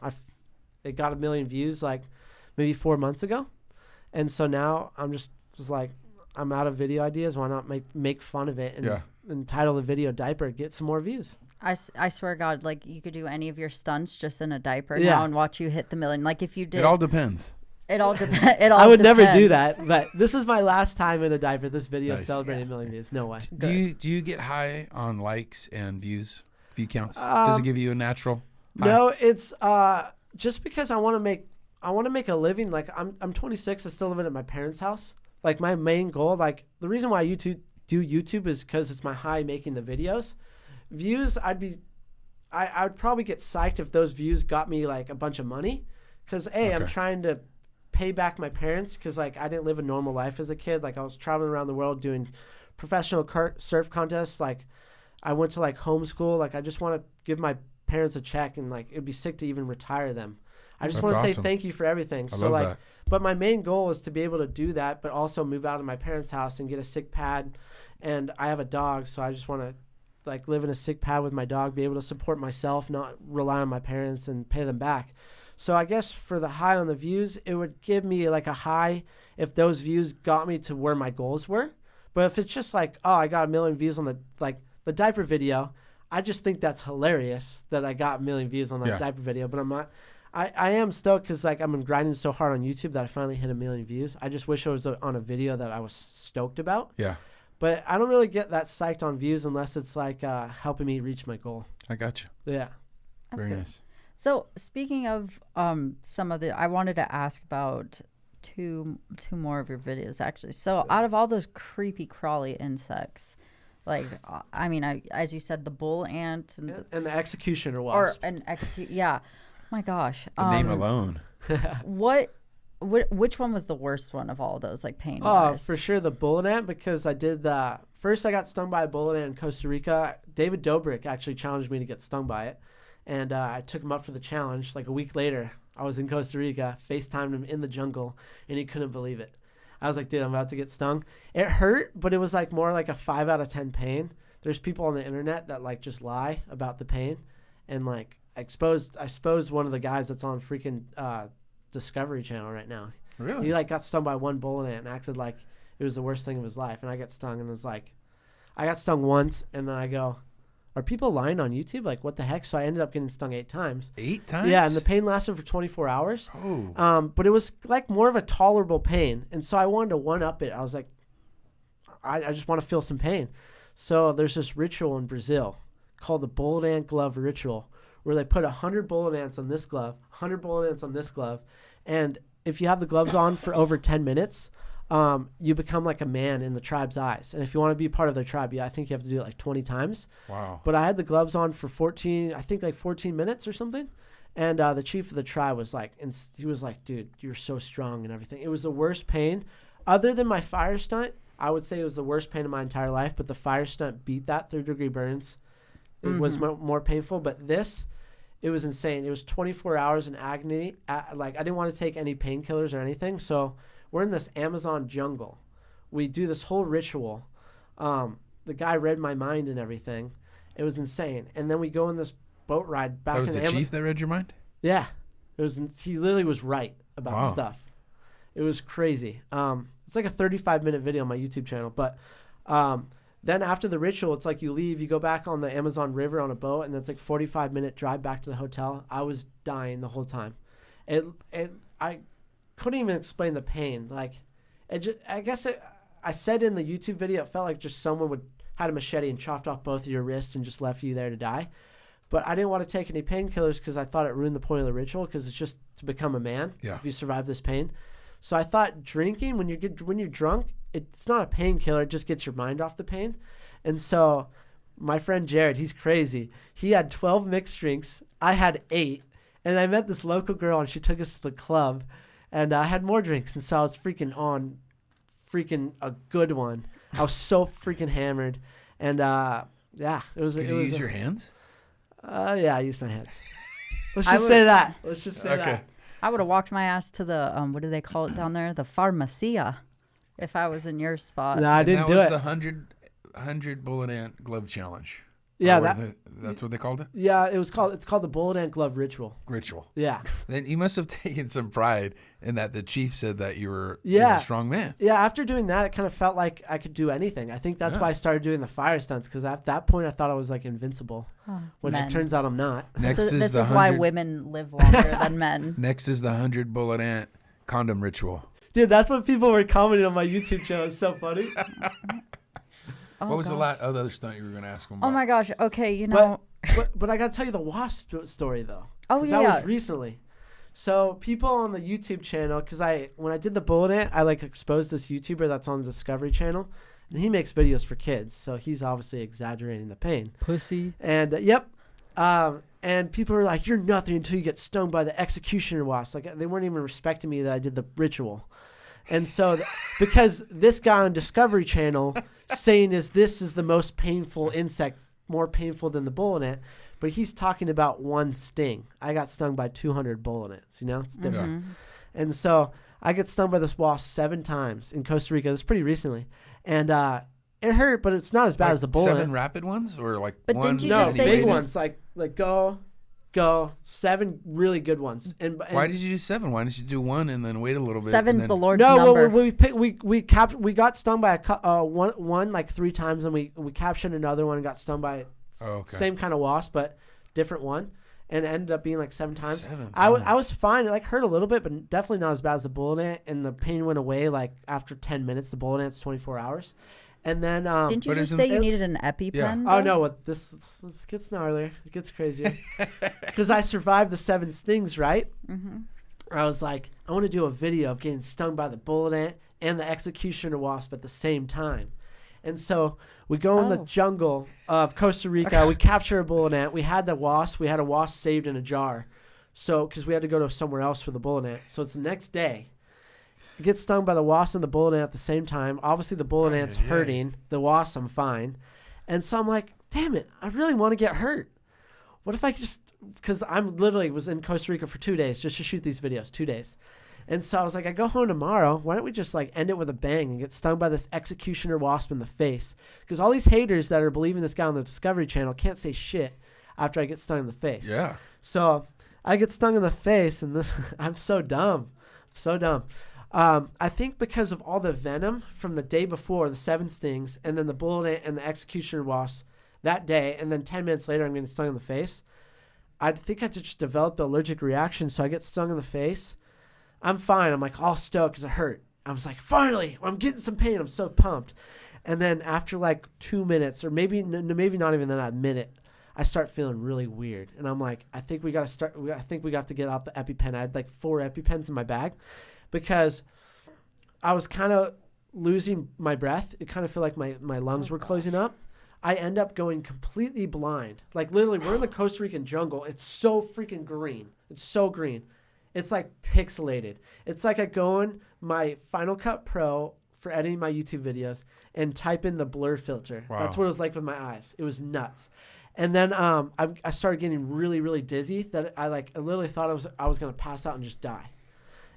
it got 1 million views like maybe 4 months ago. And so now I'm just like, I'm out of video ideas. Why not make fun of it and title the video Diaper, get some more views? I swear to God, like you could do any of your stunts just in a diaper now and watch you hit the million. Like if you did. It all depends. It all depends. I would never do that, but this is my last time in a diaper. This video celebrating 1 million views. No way. Do you get high on likes and view counts? Does it give you a natural high? No, it's just because I want to make a living. Like I'm 26. I still living at my parents' house. Like my main goal, like the reason why I do YouTube is because it's my high making the videos. Views, I would probably get psyched if those views got me like a bunch of money, because I'm trying to pay back my parents, because like I didn't live a normal life as a kid. Like I was traveling around the world doing professional surf contests. Like I went to like homeschool. Like I just want to give my parents a check, and like it'd be sick to even retire them. I just want to say thank you for everything. I love that. But my main goal is to be able to do that, but also move out of my parents' house and get a sick pad. And I have a dog, so I just want to like live in a sick pad with my dog, be able to support myself, not rely on my parents and pay them back. So I guess for the high on the views, it would give me like a high if those views got me to where my goals were. But if it's just like, oh, I got 1 million views on the diaper video, I just think that's hilarious that I got 1 million views on that diaper video. But I'm not. I am stoked because like I've been grinding so hard on YouTube that I finally hit 1 million views. I just wish I was on a video that I was stoked about. Yeah. But I don't really get that psyched on views unless it's like helping me reach my goal. I got you. Yeah. Very nice. So speaking of some of the, I wanted to ask about two more of your videos actually. So out of all those creepy crawly insects, like I mean, as you said, the bull ant and the executioner wasp. Yeah. My gosh. The name alone. Which one was the worst one of all of those, like pain? Oh, for sure the bullet ant, because I did first I got stung by a bullet ant in Costa Rica. David Dobrik actually challenged me to get stung by it, and I took him up for the challenge. Like a week later, I was in Costa Rica, FaceTimed him in the jungle, and he couldn't believe it. I was like, dude, I'm about to get stung. It hurt, but it was like more like a 5 out of 10 pain. There's people on the internet that like just lie about the pain, and like I exposed one of the guys that's on freaking Discovery Channel right now. Really? He like got stung by one bullet ant and acted like it was the worst thing of his life. And I got stung and was like, I got stung once, and then I go, are people lying on YouTube? Like, what the heck? So I ended up getting stung 8 times. 8 times? Yeah, and the pain lasted for 24 hours. Oh. But it was like more of a tolerable pain, and so I wanted to one-up it. I was like, I just want to feel some pain. So there's this ritual in Brazil called the bullet ant glove ritual, where they put 100 bullet ants on this glove, 100 bullet ants on this glove, and if you have the gloves on for over 10 minutes, you become like a man in the tribe's eyes. And if you want to be part of their tribe, I think you have to do it like 20 times. Wow. But I had the gloves on for 14 minutes or something. And the chief of the tribe was like, and he was like, dude, you're so strong and everything. It was the worst pain. Other than my fire stunt, I would say it was the worst pain of my entire life. But the fire stunt beat that, 3rd-degree burns. It was more painful. But this, it was insane. It was 24 hours in agony. Like, I didn't want to take any painkillers or anything. So we're in this Amazon jungle. We do this whole ritual. The guy read my mind and everything. It was insane. And then we go in this boat ride back. That was the chief that read your mind? Yeah. He literally was right about stuff. It was crazy. It's like a 35-minute video on my YouTube channel. But then after the ritual, it's like you leave, you go back on the Amazon River on a boat, and it's like 45-minute drive back to the hotel. I was dying the whole time. I couldn't even explain the pain. Like, I said in the YouTube video, it felt like just someone would had a machete and chopped off both of your wrists and just left you there to die. But I didn't want to take any painkillers because I thought it ruined the point of the ritual, because it's just to become a man if you survive this pain. So I thought drinking, when you're drunk, it's not a painkiller. It just gets your mind off the pain. And so my friend Jared, he's crazy. He had 12 mixed drinks. I had 8. And I met this local girl, and she took us to the club. And I had more drinks. And so I was freaking on a good one. I was so freaking hammered. And yeah, it was. Can you use your hands? Yeah, I used my hands. Let's just say that. Let's just say that. I would have walked my ass to the what do they call it down there? The pharmacia, if I was in your spot. No, I didn't do it. That was the 100 bullet ant glove challenge. Yeah, that's what they called it. Yeah, it's called the bullet ant glove ritual. Yeah. Then you must have taken some pride in that. The chief said that you were a strong man. Yeah, after doing that, it kind of felt like I could do anything. I think that's why I started doing the fire stunts, because at that point I thought I was like invincible, which it turns out I'm not. This is why women live longer than men. Next is the 100 bullet ant condom ritual. Dude, that's what people were commenting on my YouTube channel. It's so funny. What was the other stunt you were going to ask him about? Oh my gosh. Okay, you know. But I got to tell you the wasp story though. Oh yeah. That was recently. So people on the YouTube channel, because when I did the bullet ant, I like exposed this YouTuber that's on the Discovery Channel, and he makes videos for kids, so he's obviously exaggerating the pain. Pussy. And and people were like, "You're nothing until you get stung by the executioner wasp." Like, they weren't even respecting me that I did the ritual. And so, because this guy on Discovery Channel saying this is the most painful insect, more painful than the bullet ant, but he's talking about one sting. I got stung by 200 bullet ants. It's different. And so I get stung by this wasp 7 times in Costa Rica. It's pretty recently, and it hurt, but it's not as bad as the bullet ant. 7 rapid ones, or like but one? Didn't you just say big ones like go 7 really good ones. And why did you do 7? Why didn't you do 1 and then wait a little bit? 7's the Lord's number. We got stung by one like 3 times, and we captured another one and got stung by same kind of wasp but different one, and it ended up being like 7 times. 7 I was fine. It like hurt a little bit, but definitely not as bad as the bullet ant, and the pain went away like after 10 minutes. The bullet ant's 24 hours. And then didn't you just say you needed an EpiPen? Yeah. Oh no! This gets gnarlier. It gets crazier. Because I survived the 7 stings, right? Mm-hmm. I was like, I want to do a video of getting stung by the bullet ant and the executioner wasp at the same time. And so we go in the jungle of Costa Rica. We capture a bullet ant. We had the wasp. We had a wasp saved in a jar. So because we had to go to somewhere else for the bullet ant. So it's the next day. Get stung by the wasp and the bullet ant at the same time. Obviously, the bullet ant's hurting. The wasp, I'm fine. And so I'm like, damn it, I really want to get hurt. What if I just, because I'm literally was in Costa Rica for 2 days just to shoot these videos, 2 days. And so I was like, I go home tomorrow. Why don't we just like end it with a bang and get stung by this executioner wasp in the face? Because all these haters that are believing this guy on the Discovery Channel can't say shit after I get stung in the face. Yeah. So I get stung in the face, and I'm so dumb. So dumb. I think because of all the venom from the day before, the 7 stings, and then the bullet ant and the executioner wasp that day, and then 10 minutes later I'm getting stung in the face, I think I just developed an allergic reaction, so I get stung in the face. I'm fine. I'm like all stoked because it hurt. I was like, finally, I'm getting some pain. I'm so pumped. And then after like 2 minutes, or maybe not even a minute, I start feeling really weird. And I'm like, I think we got to get out the EpiPen. I had like 4 EpiPens in my bag, because I was kind of losing my breath. It kind of felt like my lungs were closing up. I end up going completely blind. Like literally, we're in the Costa Rican jungle. It's so freaking green. It's so green. It's like pixelated. It's like I go in my Final Cut Pro for editing my YouTube videos and type in the blur filter. Wow. That's what it was like with my eyes. It was nuts. And then I started getting really, really dizzy that I literally thought I was going to pass out and just die.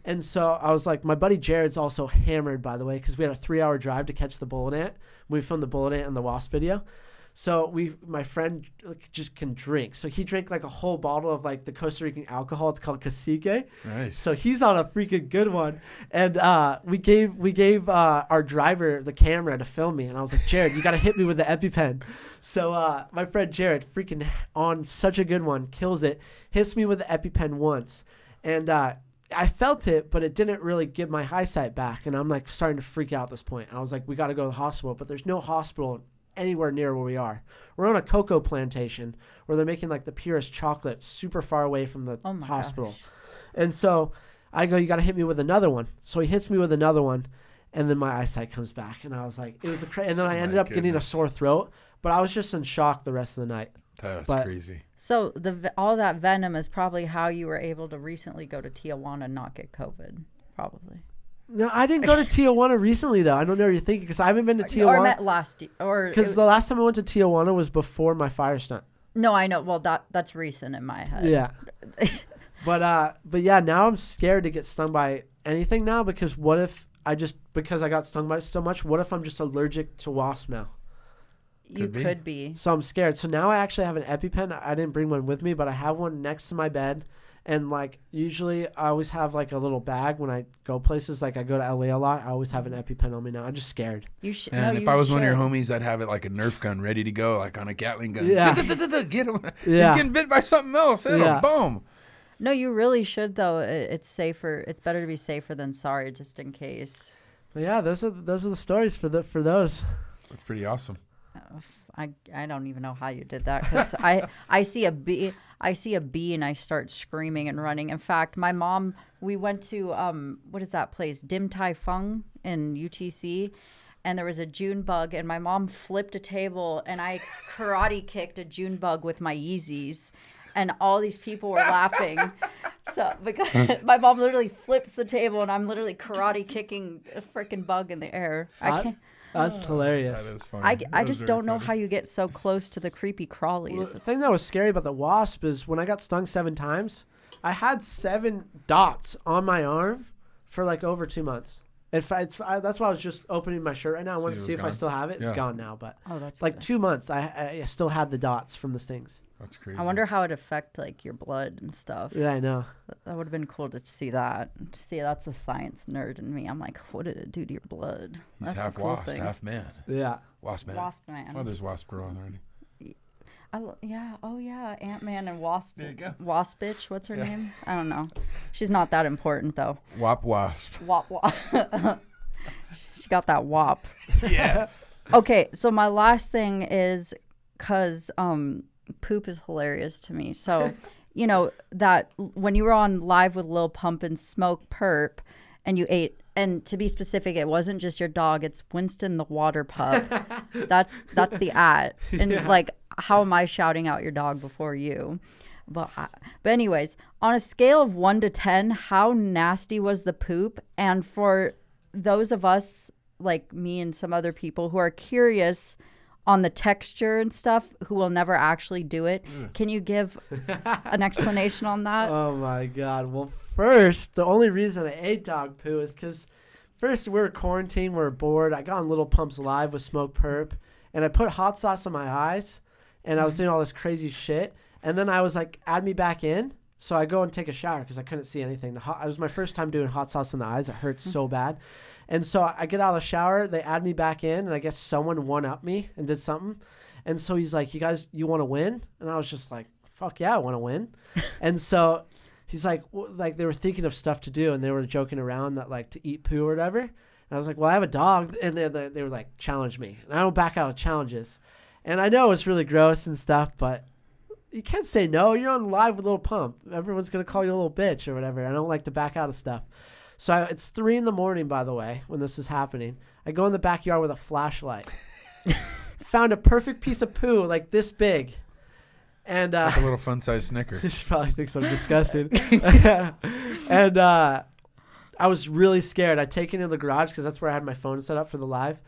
And so I was like, my buddy Jared's also hammered, by the way, because we had a 3-hour drive to catch the bullet ant. We filmed the bullet ant and the wasp video. So my friend just can drink. So he drank like a whole bottle of like the Costa Rican alcohol. It's called cacique. Nice. So he's on a freaking good one. And we gave our driver the camera to film me. And I was like, Jared, you got to hit me with the EpiPen. So my friend Jared, freaking on such a good one, kills it, hits me with the EpiPen once. And I felt it, but it didn't really give my eyesight back. And I'm like starting to freak out at this point. I was like, we got to go to the hospital, but there's no hospital anywhere near where we are. We're on a cocoa plantation where they're making like the purest chocolate super far away from the hospital. Gosh. And so I go, you got to hit me with another one. So he hits me with another one. And then my eyesight comes back. And I was like, it was and then I ended up getting a sore throat. But I was just in shock the rest of the night. That's crazy. So all that venom is probably how you were able to recently go to Tijuana and not get COVID, probably. No, I didn't go to Tijuana recently, though. I don't know what you're thinking because I haven't been to Tijuana. Or met last year. Because the last time I went to Tijuana was before my fire stunt. No, I know. Well, that's recent in my head. Yeah. But yeah, now I'm scared to get stung by anything now because what if because I got stung by so much, what if I'm just allergic to wasp now? You could be. So I'm scared. So now I actually have an EpiPen. I didn't bring one with me, but I have one next to my bed. And like usually I always have like a little bag when I go places. Like I go to LA a lot. I always have an EpiPen on me now. I'm just scared. You should. And if I was one of your homies, I'd have it like a Nerf gun ready to go, like on a Gatling gun. Yeah. Get him. Yeah. He's getting bit by something else. Hit him. Boom. No, you really should though. It's safer. It's better to be safer than sorry, just in case. But yeah, those are the stories for those. That's pretty awesome. I don't even know how you did that because I see a bee and I start screaming and running. In fact, my mom, we went to what is that place, Dim Tai Fung in UTC, and there was a June bug and my mom flipped a table and I karate kicked a June bug with my Yeezys, and all these people were laughing. So because my mom literally flips the table and I'm literally karate kicking a freaking bug in the air. I can't. That's hilarious. That is funny. I just don't know how you get so close to the creepy crawlies. Well, the thing that was scary about the wasp is when I got stung 7 times, I had 7 dots on my arm for like over 2 months. That's why I was just opening my shirt right now. I want to see if I still have it. Yeah. It's gone now, but that's like good. 2 months, I still had the dots from the stings. That's crazy. I wonder how it affect like your blood and stuff. Yeah, I know. That would have been cool to see that. To see that's a science nerd in me. I'm like, what did it do to your blood? He's That's half a cool wasp, thing. half man. Yeah. Wasp man. Wasp man. Oh, there's wasp girl already. Yeah. Oh yeah. Ant-Man and Wasp. There you go. Wasp bitch. What's her name? I don't know. She's not that important though. Wop wasp. Wop wop. She got that wop. Yeah. Okay, so my last thing is because poop is hilarious to me. So, you know, that when you were on Live with Lil Pump and smokepurpp and you ate, and to be specific, it wasn't just your dog, it's Winston the water pup. That's the at. And like, how am I shouting out your dog before you? But anyways, on a scale of 1 to 10, how nasty was the poop? And for those of us like me and some other people who are curious on the texture and stuff, who will never actually do it, can you give an explanation on that? Oh my God. Well, first, the only reason I ate dog poo is because first we were quarantined, we were bored. I got on Little Pump's Live with smokepurpp, and I put hot sauce on my eyes, and I was doing all this crazy shit. And then I was like, add me back in. So I go and take a shower because I couldn't see anything. It was my first time doing hot sauce in the eyes. It hurts so bad. And so I get out of the shower. They add me back in. And I guess someone one-upped me and did something. And so he's like, you want to win? And I was just like, fuck yeah, I want to win. And so he's like, like they were thinking of stuff to do. And they were joking around that like to eat poo or whatever. And I was like, well, I have a dog. And they were like, challenge me. And I don't back out of challenges. And I know it's really gross and stuff, but you can't say no. You're on Live with Lil Pump. Everyone's going to call you a little bitch or whatever. I don't like to back out of stuff. So it's 3 a.m, by the way, when this is happening. I go in the backyard with a flashlight. Found a perfect piece of poo like this big. And like a little fun-sized Snicker. She probably thinks I'm disgusting. And I was really scared. I take it in the garage because that's where I had my phone set up for the live.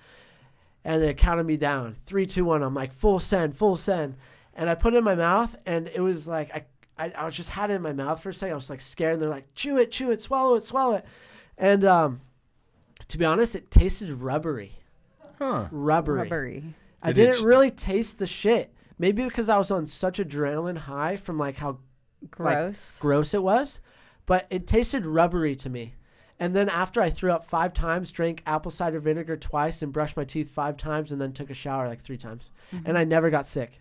And they counted me down. 3, 2, 1. I'm like, full send, full send. And I put it in my mouth, and it was like, I was just had it in my mouth for a second. I was like scared, and they're like, chew it, swallow it, swallow it. And to be honest, it tasted rubbery. Huh. Rubbery. I didn't really taste the shit. Maybe because I was on such adrenaline high from like how gross it was. But it tasted rubbery to me. And then after I threw up 5 times, drank apple cider vinegar twice, and brushed my teeth 5 times, and then took a shower like 3 times. Mm-hmm. And I never got sick.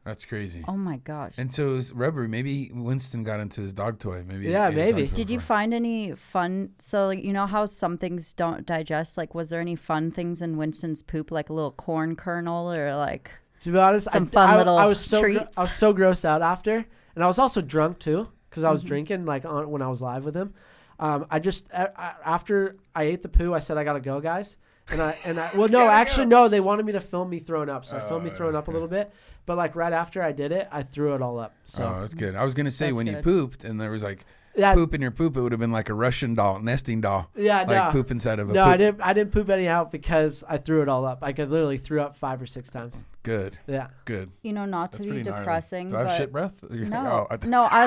That's crazy. Oh my gosh. And so it was rubbery. Maybe Winston got into his dog toy. Maybe. Yeah, he ate his maybe. dog toy Did you before. find any fun? So, like, you know how some things don't digest? Like, was there any fun things in Winston's poop, like a little corn kernel or like. To be honest, Some fun little I was so treats. I was so grossed out after, and I was also drunk too because I was drinking like when I was live with him. After I ate the poo, I said I gotta go, guys. And I well no, actually no, they wanted me to film me throwing up, so I filmed me throwing up a little bit. But like right after I did it, I threw it all up. So Oh, that's good. I was gonna say That's when you good. pooped and there was like yeah, poop in your poop, it would have been like a Russian doll, nesting doll. yeah, Like no, poop inside of a no, poop. I didn't poop any out because I threw it all up. I could literally threw up 5 or 6 times. Good. Yeah. Good. You know, not to That's be pretty gnarly. depressing. Do I have but shit breath? No, Oh, no, I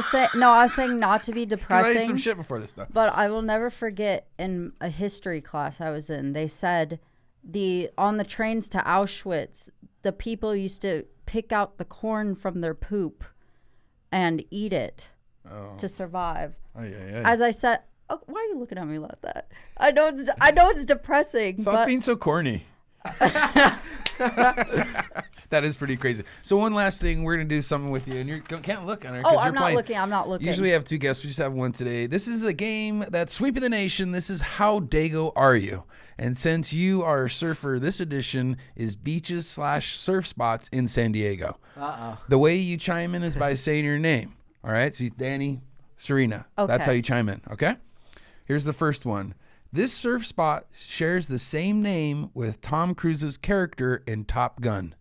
was saying not to be I ate some depressing. shit before this stuff. But I will never forget in a history class I was in, they said on the trains to Auschwitz, the people used to pick out the corn from their poop and eat it to survive. Oh, yeah. As I said, oh, why are you looking at me like that? I know it's depressing. Stop but being so corny. That is pretty crazy. So one last thing, we're gonna do something with you, and you can't look on her. oh, you're I'm not playing. looking. I'm not looking. Usually we have 2 guests. We just have one today. This is the game that's sweeping the nation. This is How Dago Are You? And since you are a surfer, this edition is beaches/surf spots in San Diego. Uh-oh. The way you chime in is by saying your name. All right? So Danny, Serena. That's Okay. how you chime in, okay? Here's the first one. This surf spot shares the same name with Tom Cruise's character in Top Gun.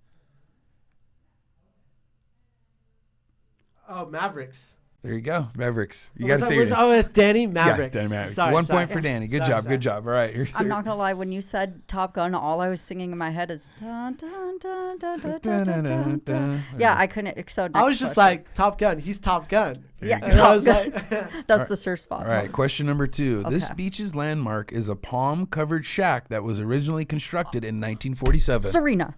Oh, Mavericks. There you go. Mavericks. You Was got to that- say your was- name. Oh, it's Danny Mavericks. Yeah, Danny Mavericks. Sorry, 1 sorry. point for Danny. Good Sorry, job. sorry. Good job. All right. Here's I'm not gonna lie. When you said Top Gun, all I was singing in my head is dun, dun, dun, dun, dun, dun, dun, dun, dun. Yeah, I couldn't. So I was next just question. like Top Gun. He's Top Gun. Yeah, And I Top was Gun. like, That's the surf spot. All right, question number 2. This Okay. beach's landmark is a palm-covered shack that was originally constructed in 1947. Serena,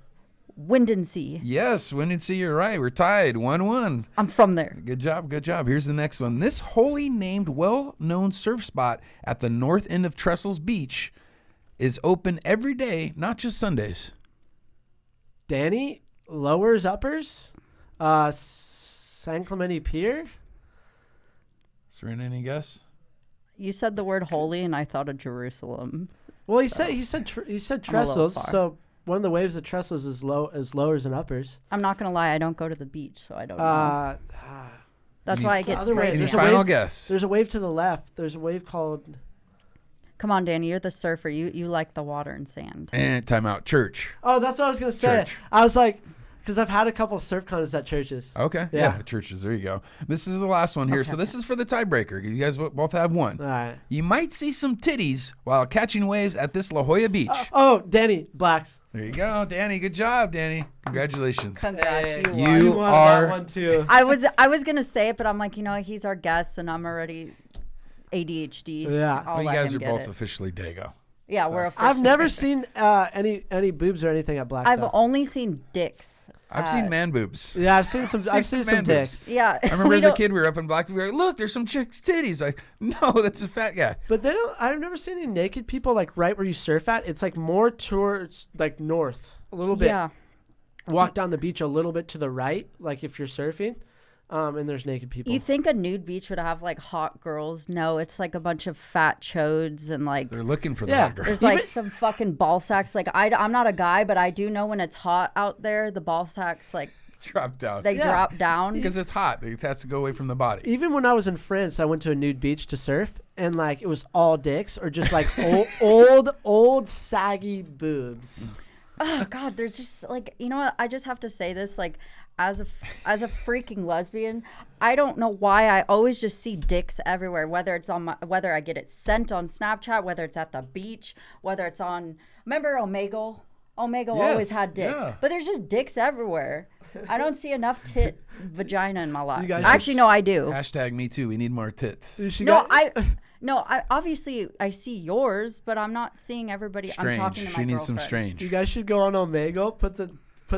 Wind and Sea. Yes, when did see you're right. We're tied, 1-1. I'm from there. Good job, good job. Here's the next one. This wholly named, well-known surf spot at the north end of Trestles Beach is open every day, not just Sundays. Danny, lowers, uppers, San Clemente Pier. Serena, any guess? You said the word holy, and I thought of Jerusalem. Well, he said trestles. far. So one of the waves of trestles is lowers and uppers. I'm not gonna lie. I don't go to the beach, so I don't know. That's any why I get other way- Any There's scraped. a final wave- guess? There's a wave to the left. There's a wave called. Come on, Danny. You're the surfer. You like the water and sand. And timeout. Church. Oh, that's what I was gonna say. Church. I was like, because I've had a couple of surf contests at churches. Okay. Yeah. Churches. There you go. This is the last one here. Okay. So this is for the tiebreaker. You guys both have one. All right. You might see some titties while catching waves at this La Jolla Beach. Oh, Danny, blacks. There you go, Danny. Good job, Danny. Congratulations. Congrats, you You won. You won are- that one too. I was gonna say it, but I'm like, he's our guest, and I'm already ADHD. Yeah. I'll Well, you let guys him are get both it. officially Dago. Yeah, we're officially. I've never seen any boobs or anything at Black I've Stuff. only seen dicks. I've seen man boobs. Yeah, I've seen some. I've seen some man boobs. dicks. Yeah, I remember we as a don't- kid, we were up in Black. We were like, look, there's some chick's titties. Like, no, that's a fat guy. But they don't. I've never seen any naked people like right where you surf at. It's like more towards like north a little bit. Yeah, Walk down the beach a little bit to the right, like if you're surfing, and there's naked people. you think a nude beach would have like hot girls? No, it's like a bunch of fat chodes and like They're looking for the Yeah. hot girl. there's like some fucking ball sacks. Like I'm not a guy, but I do know when it's hot out there, the ball sacks like Drop down. they drop down. Because it's hot. It has to go away from the body. Even when I was in France, I went to a nude beach to surf, and like it was all dicks or just like old saggy boobs. Oh God, there's just like what? I just have to say this like. As a freaking lesbian, I don't know why I always just see dicks everywhere. Whether it's whether I get it sent on Snapchat, whether it's at the beach, whether it's on. Remember Omegle? Omegle Yes, always had dicks, yeah. but there's just dicks everywhere. I don't see enough vagina in my life. guys Actually, no, I do. Hashtag me too. We need more tits. No, I obviously I see yours, but I'm not seeing everybody. I'm Strange. talking to my She needs some girlfriend. strange. You guys should go on Omegle, put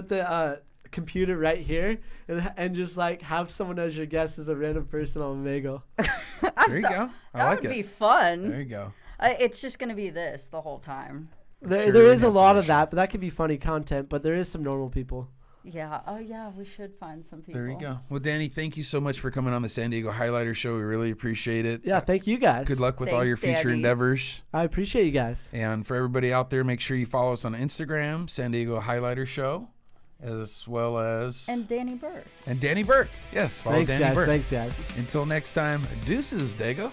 the computer right here, and just like have someone as your guest as a random person on Omegle. There you go. I That like would it. be fun. There you go. It's just gonna be this the whole time. There Sure is a has lot some of that, but that could be funny content. But there is some normal people. Yeah. Oh, yeah. We should find some people. There you go. Well, Danny, thank you so much for coming on the San Diego Highlighter Show. We really appreciate it. Yeah, thank you guys. Good luck with all your Thanks, future Danny. endeavors. I appreciate you guys. And for everybody out there, make sure you follow us on Instagram, San Diego Highlighter Show, as well as... And Danny Berk. And Danny Berk. Yes, follow Thanks, Danny guys. Berk. Thanks, guys. Until next time, deuces, Dago.